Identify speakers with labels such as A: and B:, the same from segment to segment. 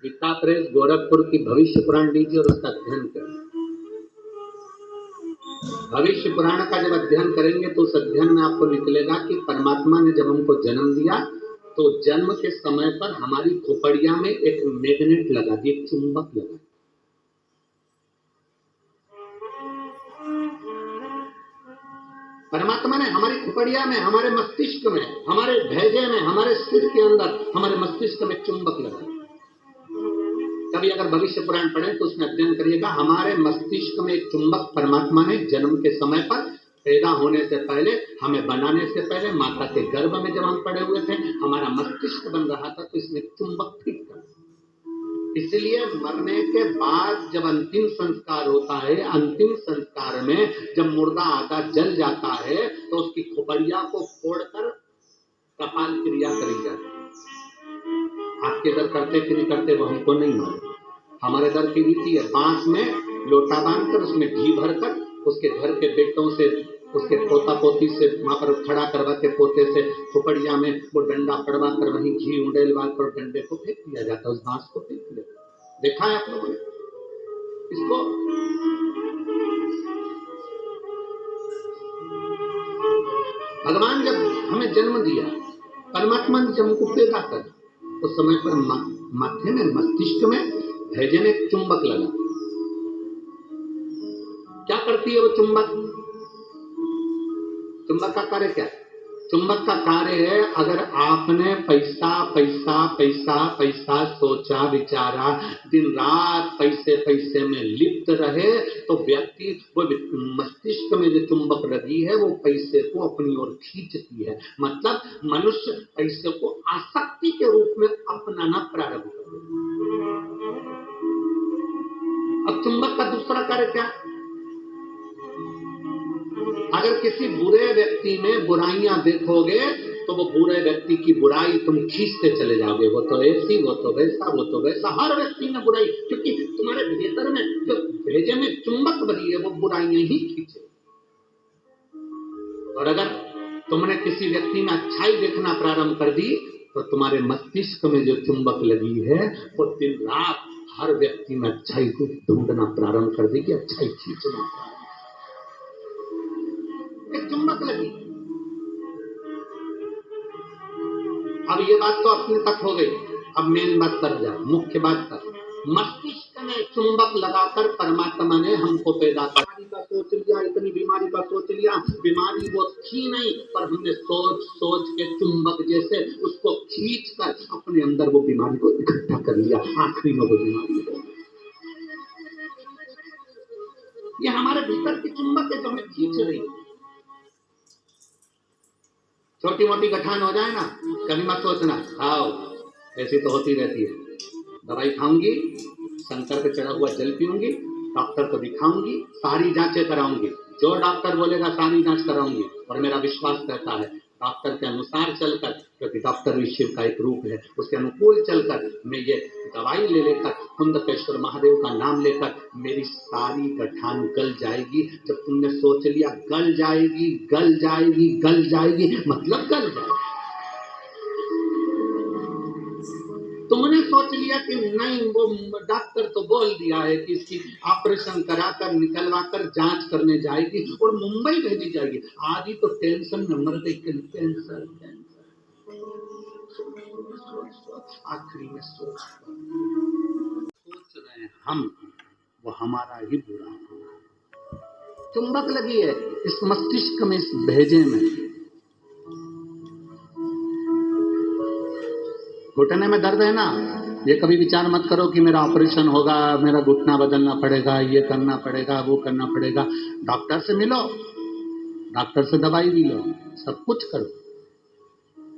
A: Gita press Gorakhpur की भविष्य पुराण लीजिए और उसका अध्ययन करें। भविष्य पुराण का जब अध्ययन करेंगे तो उस अध्ययन में आपको निकलेगा कि परमात्मा ने जब हमको जन्म दिया तो जन्म के समय पर हमारी खोपड़िया में एक मैग्नेट लगा दिया, एक चुंबक लगा। परमात्मा ने हमारी खोपड़िया में, हमारे मस्तिष्क में, हमारे भेजे में, हमारे सिर के अंदर, हमारे मस्तिष्क में चुंबक लगा। कभी अगर भविष्य पुराण पढ़ें तो उसमें अध्ययन करिएगा, हमारे मस्तिष्क में एक चुंबक परमात्मा ने जन्म के समय पर, पैदा होने से पहले, हमें बनाने से पहले, माता के गर्भ में जब हम पड़े हुए थे, हमारा मस्तिष्क बन रहा था तो इसमें चुंबक फिट कर। इसलिए मरने के बाद जब अंतिम संस्कार होता है, अंतिम संस्कार में जब मुर्दा आधा जल जाता है तो उसकी खोपड़िया को फोड़कर कपाल क्रिया करी जाती है। आपके दर करते कि नहीं करते वो हमको नहीं मालूम। हमारे दर की रीति है, बांस में लोटा बांधकर उसमें घी भरकर उसके घर के बेटों से, उसके पोता पोती से वहां पर खड़ा करवा के पोते से खोपड़िया में वो डंडा पड़वा कर वहीं घी उंडेलवा कर डंडे को फेंक दिया जाता है, उस बांस को फेंक दिया। देखा है आप लोगों ने इसको? भगवान जब हमें जन्म दिया, परमात्मा ने जब हमको पैदा कर, उस समय पर माथे में, मस्तिष्क में, भेजे में एक चुंबक लगा। क्या करती है वो चुंबक? चुंबक का कार्य क्या है? चुंबक का कार्य है, अगर आपने पैसा पैसा पैसा पैसा सोचा विचारा, दिन रात पैसे पैसे में लिप्त रहे, तो व्यक्ति वो मस्तिष्क में जो चुंबक लगी है वो पैसे को अपनी ओर खींचती है। मतलब मनुष्य पैसे को आसक्ति के रूप में अपनाना प्रारंभ कर देता। अब चुंबक का दूसरा कार्य क्या? अगर किसी बुरे व्यक्ति में बुराइयां देखोगे तो वो बुरे व्यक्ति की बुराई तुम खींचते चले जाओगे। वो तो ऐसी, वो तो वैसा, वो तो वैसा, हर व्यक्ति में बुराई, क्योंकि तुम्हारे भीतर में जो भेजे में चुंबक बनी है वो बुराइयां ही खींचे। और अगर तुमने किसी व्यक्ति में अच्छाई देखना प्रारंभ कर दी तो तुम्हारे मस्तिष्क में जो चुंबक लगी है वो दिन रात हर व्यक्ति में अच्छाई को ढूंढना प्रारंभ कर देगी, अच्छाई खींचना प्रारंभ। चुंबक लगी। अब ये बात तो अपने तक हो गई। अब मेन बात कर जाए, मुख्य बात कर। मस्तिष्क में चुंबक लगाकर परमात्मा ने हमको पैदा कर, बीमारी का सोच लिया, इतनी बीमारी का सोच लिया, बीमारी वो थी नहीं, पर हमने सोच सोच के चुंबक जैसे उसको खींच कर अपने अंदर वो बीमारी को इकट्ठा कर लिया। आखिरी में वो बीमारी हो, ये हमारे भीतर की चुंबक है जो हमें खींच रही है। छोटी मोटी गठान हो जाए ना, कभी मत सोचना, खाओ, ऐसी तो होती रहती है। दवाई खाऊंगी, शंकर पे चढ़ा हुआ जल पीऊंगी, डॉक्टर को दिखाऊंगी, सारी जांचें कराऊंगी, जो डॉक्टर बोलेगा सारी जांच कराऊंगी। और मेरा विश्वास कहता है डॉक्टर के अनुसार चलकर, क्योंकि डॉक्टर भी शिव का एक रूप है, उसके अनुकूल चलकर मैं ये दवाई ले लेकर, कुंदकेश्वर महादेव का नाम लेकर मेरी सारी गठान गल जाएगी। जब तुमने सोच लिया गल जाएगी, गल जाएगी, गल जाएगी, मतलब गल जाएगी। तुमने सोच लिया कि नहीं, वो डॉक्टर तो बोल दिया है कि इसकी ऑपरेशन कराकर निकलवाकर जांच करने जाएगी और मुंबई भेजी जाएगी। आदि तो टेंशन में मर गई, कैंसर। आखिरी में सोच रहे हैं हम, वो हमारा ही बुरा होगा। चुंबक लगी है इस मस्तिष्क में, इस भेजे में। घुटने में दर्द है ना, ये कभी विचार मत करो कि मेरा ऑपरेशन होगा, मेरा घुटना बदलना पड़ेगा, ये करना पड़ेगा, वो करना पड़ेगा। डॉक्टर से मिलो, डॉक्टर से दवाई भी लो, सब कुछ करो,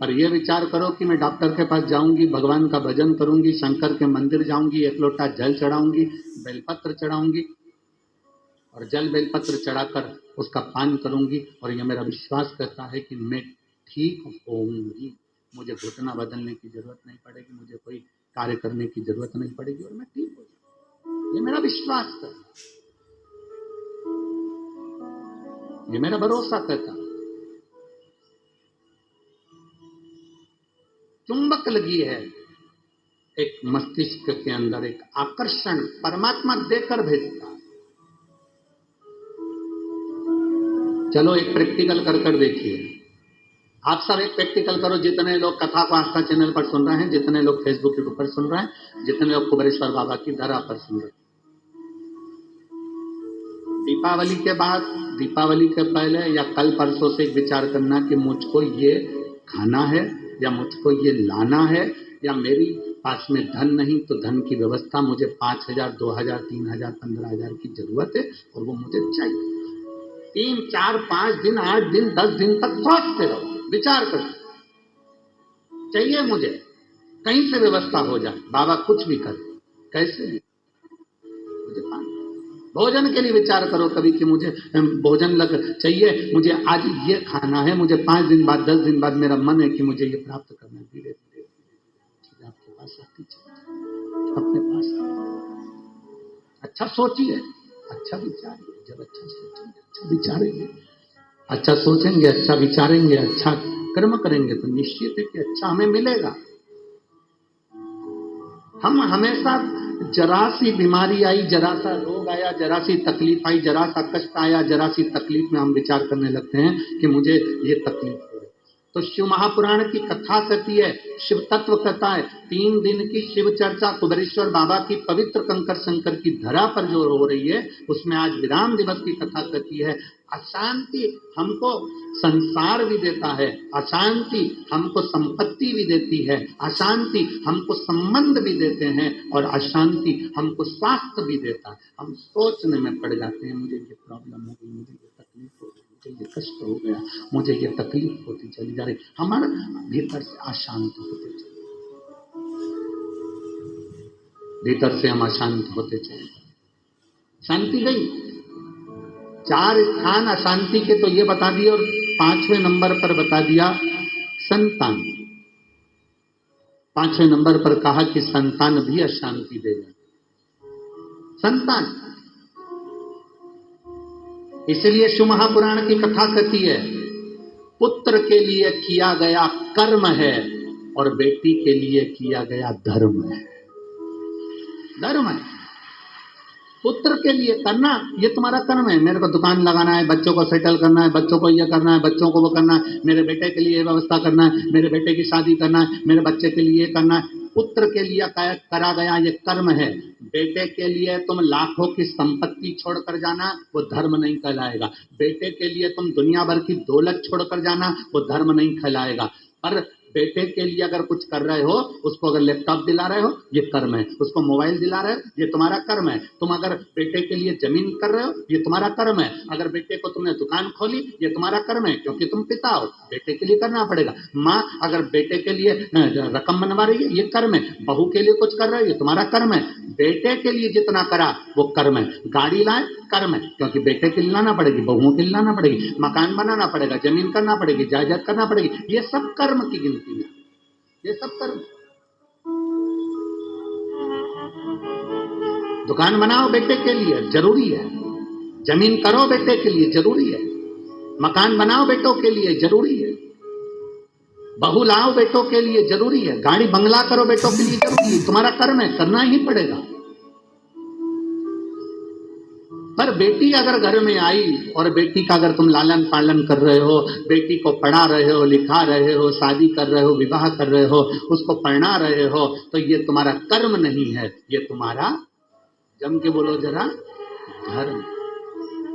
A: पर यह विचार करो कि मैं डॉक्टर के पास जाऊंगी, भगवान का भजन करूंगी, शंकर के मंदिर जाऊंगी, एक लोटा जल चढ़ाऊंगी, बेलपत्र चढ़ाऊंगी और जल बेलपत्र चढ़ाकर उसका पान करूंगी, और यह मेरा विश्वास करता है कि मैं ठीक होऊंगी, मुझे घुटना बदलने की जरूरत नहीं पड़ेगी, मुझे कोई कार्य करने की जरूरत नहीं पड़ेगी और मैं ठीक हो जाऊंगी। ये मेरा विश्वास है, ये मेरा भरोसा करता। चुंबक लगी है एक मस्तिष्क के अंदर एक आकर्षण परमात्मा देकर भेजता है। चलो एक प्रैक्टिकल कर देखिए। आप सब एक प्रैक्टिकल करो, जितने लोग कथा को आस्था चैनल पर सुन रहे हैं, जितने लोग फेसबुक यूट्यूब पर सुन रहे हैं, जितने लोग कुबेरेश्वर बाबा की धरा पर सुन रहे हैं, दीपावली के बाद, दीपावली के पहले या कल परसों से एक विचार करना कि मुझको ये खाना है या मुझको ये लाना है, या मेरी पास में धन नहीं तो धन की व्यवस्था, मुझे 5,000 2,000 3,000 15,000 की जरूरत है और वो मुझे चाहिए। 3 4 5 दिन 8 दिन 10 दिन तक सोचते रहो, विचार करो, चाहिए मुझे, कहीं से व्यवस्था हो जाए, बाबा कुछ भी करे, कैसे भी मुझे पानी। भोजन के लिए विचार करो कभी कि मुझे भोजन लग चाहिए, मुझे आज ये खाना है, मुझे 5 दिन बाद 10 दिन बाद मेरा मन है कि मुझे ये प्राप्त करना है। धीरे धीरे चीजें आपके पास आती चली, अपने पास। अच्छा सोचिए, अच्छा विचारिए, जब अच्छा सोचेंगे, अच्छा विचारेंगे, अच्छा सोचेंगे, अच्छा विचारेंगे, अच्छा कर्म करेंगे तो निश्चित है कि अच्छा हमें मिलेगा। हम हमेशा जरा सी बीमारी आई, जरा सा रोग आया, जरा सी तकलीफ आई, जरा सा कष्ट आया, जरा सी तकलीफ में हम विचार करने लगते हैं कि मुझे ये तकलीफ हो रही। तो शिव महापुराण की कथा कहती है, शिव तत्व कहता है, 3 दिन की शिव चर्चा कुबेरेश्वर बाबा की पवित्र कंकर शंकर की धरा पर जो हो रही है, उसमें आज विराम दिवस की कथा कहती है। अशांति हमको संसार भी देता है, अशांति हमको संपत्ति भी देती है, अशांति हमको संबंध भी देते हैं, और अशांति हमको स्वास्थ्य भी देता है। हम सोचने में पड़ जाते हैं, मुझे ये प्रॉब्लम हो गई, मुझे ये तकलीफ हो गई, मुझे ये कष्ट हो गया, मुझे ये तकलीफ होती चली जा रही, हमारे भीतर से अशांत होते चले, भीतर से हम अशांत होते चले। शांति गई, 4 स्थान अशांति के तो ये बता दिए, और 5वें नंबर पर बता दिया संतान। 5वें नंबर पर कहा कि संतान भी अशांति देगा। संतान, इसलिए शिव महापुराण की कथा कहती है, पुत्र के लिए किया गया कर्म है और बेटी के लिए किया गया धर्म है। धर्म है, पुत्र के लिए करना ये तुम्हारा कर्म है। मेरे को दुकान लगाना है, बच्चों को सेटल करना है, बच्चों को ये करना है, बच्चों को वो करना है, मेरे बेटे के लिए व्यवस्था करना है, मेरे बेटे की शादी करना है, मेरे बच्चे के लिए करना है। पुत्र के लिए करा गया ये कर्म है। बेटे के लिए तुम लाखों की संपत्ति छोड़कर जाना, वो धर्म नहीं कहलाएगा। बेटे के लिए तुम दुनिया भर की दौलत छोड़कर जाना, वो धर्म नहीं कहलाएगा। पर बेटे के लिए अगर कुछ कर रहे हो, उसको अगर लैपटॉप दिला रहे हो, ये कर्म है। उसको मोबाइल दिला रहे हो, ये तुम्हारा कर्म है। तुम अगर बेटे के लिए जमीन कर रहे हो, ये तुम्हारा कर्म है। अगर बेटे को तुमने दुकान खोली, ये तुम्हारा कर्म है, क्योंकि तुम पिता हो, बेटे के लिए करना पड़ेगा। माँ अगर बेटे के लिए रकम बनवा रही है, ये कर्म है। बहू के लिए कुछ कर रहे हो, ये तुम्हारा कर्म है। बेटे के लिए जितना करा वो कर्म है। गाड़ी लाए, कर्म है, क्योंकि बेटे के लिए लाना पड़ेगी, बहुओं के लिए लाना पड़ेगी, मकान बनाना पड़ेगा, जमीन करना पड़ेगी, जायदाद करना पड़ेगी, ये सब कर्म की गिनती है, ये सब कर्म। दुकान बनाओ बेटे के लिए, जरूरी है। जमीन करो बेटे के लिए, जरूरी है। मकान बनाओ बेटों के लिए, जरूरी है। बहू लाओ बेटों के लिए, जरूरी है। गाड़ी बंगला करो बेटों के लिए, जरूरी है। तुम्हारा कर्म है, करना ही पड़ेगा। पर बेटी अगर घर में आई और बेटी का अगर तुम लालन पालन कर रहे हो, बेटी को पढ़ा रहे हो, लिखा रहे हो, शादी कर रहे हो, विवाह कर रहे हो, उसको पढ़ा रहे हो, तो ये तुम्हारा कर्म नहीं है, ये तुम्हारा, जम के बोलो जरा, धर्म।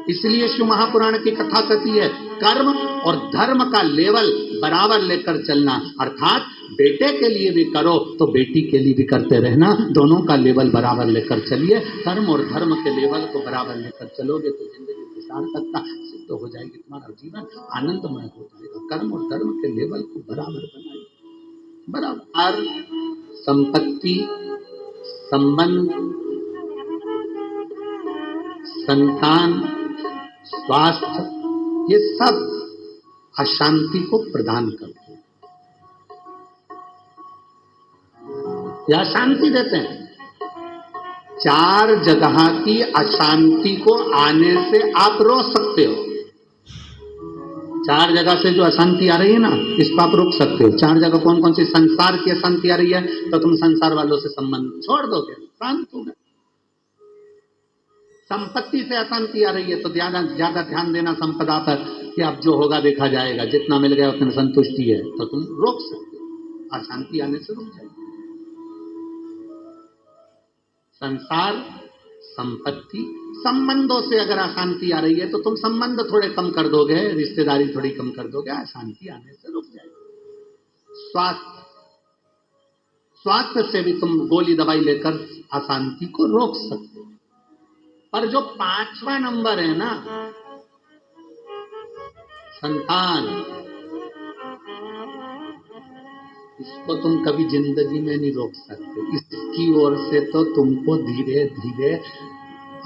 A: इसलिए शिव महापुराण की कथा कहती है, कर्म और धर्म का लेवल बराबर लेकर चलना। अर्थात बेटे के लिए भी करो तो बेटी के लिए भी करते रहना, दोनों का लेवल बराबर लेकर चलिए। कर्म और धर्म के लेवल को बराबर लेकर चलोगे तो जिंदगी की सार्थकता सिद्ध हो जाएगी, तुम्हारा जीवन आनंदमय हो जाएगा। कर्म और धर्म के लेवल को बराबर बनाइए, बराबर। संपत्ति, संबंध, संतान, स्वास्थ्य, ये सब अशांति को प्रदान करते हैं या शांति देते हैं। 4 जगह की अशांति को आने से आप रोक सकते हो। 4 जगह से जो अशांति आ रही है ना, इसको आप रोक सकते हो। 4 जगह कौन कौन सी? संसार की अशांति आ रही है तो तुम संसार वालों से संबंध छोड़ दोगे, शांत हो गए। संपत्ति से अशांति आ रही है तो ज्यादा ध्यान देना संपदा पर कि अब जो होगा देखा जाएगा, जितना मिल गया उतनी संतुष्टि है, तो तुम रोक सकते हो, अशांति आने से रुक जाएगी। संसार, संपत्ति, संबंधों से अगर अशांति आ रही है तो तुम संबंध थोड़े कम कर दोगे, रिश्तेदारी थोड़ी कम कर दोगे, अशांति आने से रुक जाएगी। स्वास्थ्य से भी तुम गोली दवाई लेकर अशांति को रोक सकते हो। पर जो 5वां नंबर है ना, संतान, इसको तुम कभी जिंदगी में नहीं रोक सकते। इसकी ओर से तो तुमको धीरे धीरे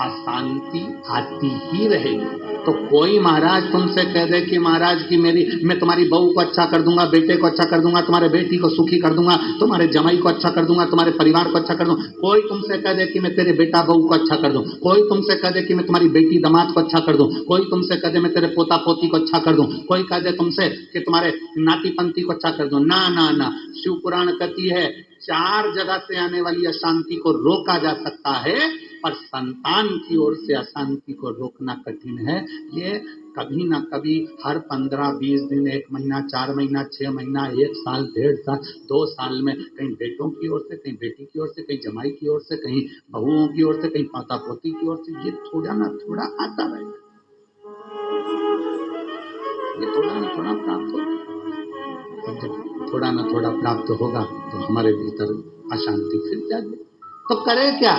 A: अशांति आती ही रहेगी। तो कोई महाराज तुमसे कह दे कि महाराज की मैं तुम्हारी बहू को अच्छा कर दूंगा, बेटे को अच्छा कर दूंगा, तुम्हारे बेटी को सुखी कर दूंगा, तुम्हारे जमाई को अच्छा कर दूंगा, तुम्हारे परिवार को अच्छा कर दूंगा। कोई तुमसे कह दे कि मैं तेरे बेटा बहू को अच्छा कर दूं, कोई तुमसे कह दे कि मैं तुम्हारी बेटी दामाद को अच्छा कर दूं, कोई तुमसे कह दे मैं तेरे पोता पोती को अच्छा कर दूं, कोई कह दे तुमसे कि तुम्हारे नाती पंती को अच्छा कर दूं। ना ना ना, शिव पुराण कहती है 4 जगह से आने वाली अशांति को रोका जा सकता है, पर संतान की ओर से अशांति को रोकना कठिन है। ये कभी ना कभी हर 15-20 दिन, 1 महीना, 4 महीना, 6 महीना, 1 साल, 1.5 साल, 2 साल में कहीं बेटों की ओर से, कहीं बेटी की ओर से, कहीं जमाई की ओर से, कहीं बहुओं की ओर से, कहीं पोता पोती की ओर से, ये थोड़ा ना थोड़ा आता रहेगा, ये थोड़ा ना थोड़ा प्राप्त होगा। जब थोड़ा ना थोड़ा प्राप्त होगा तो हमारे भीतर अशांति फिर जाएगी। तो करे क्या?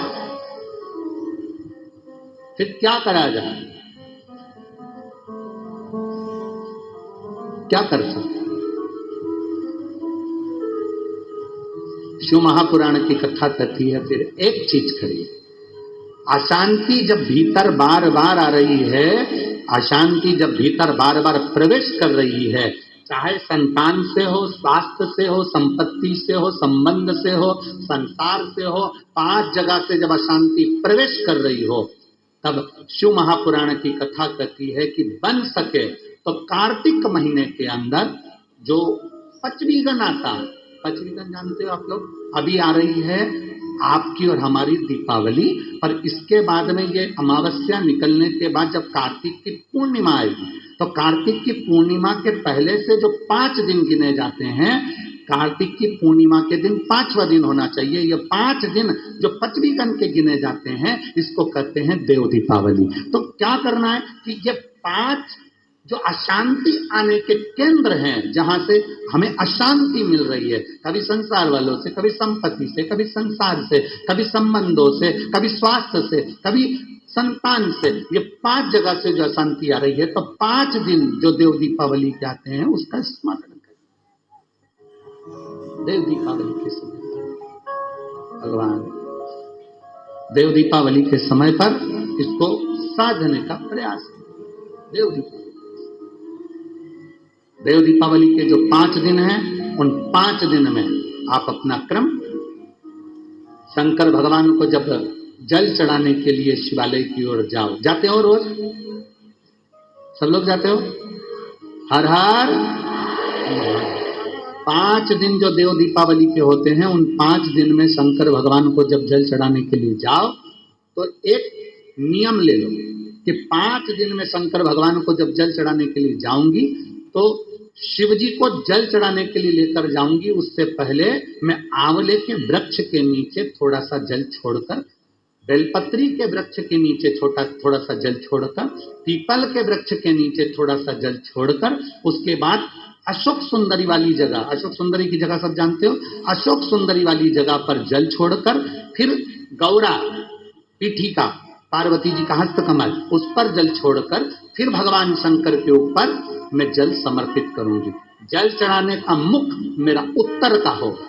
A: फिर क्या करा जाए? क्या कर सकते? शिव महापुराण की कथा कहती है, फिर एक चीज करिए। अशांति जब भीतर बार बार आ रही है, अशांति जब भीतर बार बार प्रवेश कर रही है, चाहे संतान से हो, स्वास्थ्य से हो, संपत्ति से हो, संबंध से हो, संसार से हो, 5 जगह से जब अशांति प्रवेश कर रही हो, तब शिव महापुराण की कथा कहती है कि बन सके तो कार्तिक महीने के अंदर जो पचवीगन आता है, पचवीगन जानते हो आप लोग, अभी आ रही है आपकी और हमारी दीपावली, पर इसके बाद में ये अमावस्या निकलने के बाद जब कार्तिक की पूर्णिमा आएगी, तो कार्तिक की पूर्णिमा के पहले से जो 5 दिन गिने जाते हैं, कार्तिक की पूर्णिमा के दिन 5वां दिन होना चाहिए। ये 5 दिन जो पचवीगन के गिने जाते हैं, इसको कहते हैं देव दीपावली। तो क्या करना है कि ये 5 जो अशांति आने के केंद्र हैं, जहां से हमें अशांति मिल रही है, कभी संसार वालों से, कभी संपत्ति से, कभी संसार से, कभी संबंधों से, कभी स्वास्थ्य से, कभी संतान से, ये 5 जगह से जो अशांति आ रही है, तो 5 दिन जो देव दीपावली के आते हैं उसका स्मरण करें। देव दीपावली के समय भगवान देव दीपावली के समय पर इसको साधने का प्रयास करें। देव दीपावली के जो 5 दिन हैं, उन 5 दिन में आप अपना क्रम, शंकर भगवान को जब जल चढ़ाने के लिए शिवालय की ओर जाओ, जाते हो रोज? सब लोग जाते हो? हर हर 5 दिन जो देव दीपावली के होते हैं, उन 5 दिन में शंकर भगवान को जब जल चढ़ाने के लिए जाओ, तो एक नियम ले लो कि 5 दिन में शंकर भगवान को जब जल चढ़ाने के लिए जाऊंगी, तो शिव जी को जल चढ़ाने के लिए लेकर जाऊंगी, उससे पहले मैं आंवले के वृक्ष के नीचे थोड़ा सा जल छोड़कर, बेलपत्री के वृक्ष के नीचे थोड़ा सा जल छोड़कर, पीपल के वृक्ष के नीचे थोड़ा सा जल छोड़कर, उसके बाद अशोक सुंदरी वाली जगह, अशोक सुंदरी की जगह सब जानते हो, अशोक सुंदरी वाली जगह पर जल छोड़कर, फिर गौरा पीठिका, पार्वती जी का हस्तकमल, उस पर जल छोड़कर, फिर भगवान शंकर के ऊपर मैं जल समर्पित करूंगी। जल चढ़ाने का मुख मेरा उत्तर का होगा,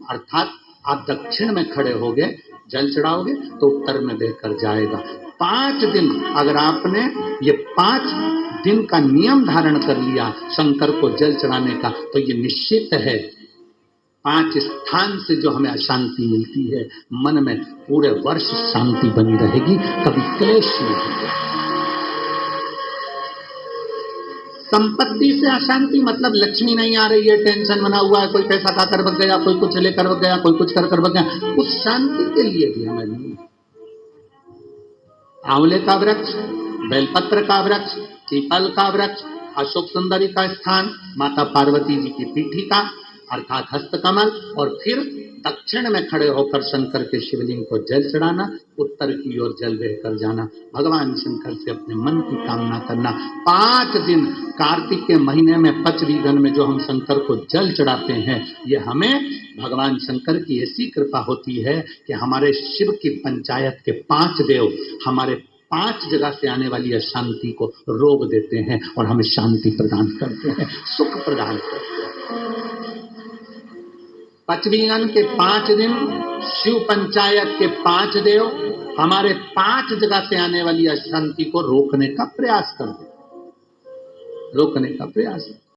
A: अर्थात आप दक्षिण में खड़े होगे, जल चढ़ाओगे तो उत्तर में देकर जाएगा। 5 दिन अगर आपने ये 5 दिन का नियम धारण कर लिया शंकर को जल चढ़ाने का, तो ये निश्चित है 5 स्थान से जो हमें अशांति मिलती है, मन में पूरे वर्ष शांति बनी रहेगी, कभी क्लेश नहीं होगा। संपत्ति से अशांति मतलब लक्ष्मी नहीं आ रही है, टेंशन बना हुआ है, कोई पैसा खा कर बच गया, कोई कुछ लेकर बच गया, कोई कुछ कर बच गया, उस शांति के लिए भी हमें नहीं। आंवले का वृक्ष, बेलपत्र का वृक्ष, पीपल का वृक्ष, अशोक सुंदरी का स्थान, माता पार्वती जी की पीठिका अर्थात हस्तकमल, और फिर दक्षिण में खड़े होकर शंकर के शिवलिंग को जल चढ़ाना, उत्तर की ओर जल बहकर जाना, भगवान शंकर से अपने मन की कामना करना। 5 दिन कार्तिक के महीने में पचवीगन में जो हम शंकर को जल चढ़ाते हैं, ये हमें भगवान शंकर की ऐसी कृपा होती है कि हमारे शिव की पंचायत के 5 देव हमारे 5 जगह से आने वाली अशांति को रोक देते हैं और हमें शांति प्रदान करते हैं, सुख प्रदान करते हैं। पचवीगन के 5 दिन शिव पंचायत के 5 देव हमारे 5 जगह से आने वाली अशांति को रोकने का प्रयास करते हैं, रोकने का प्रयास।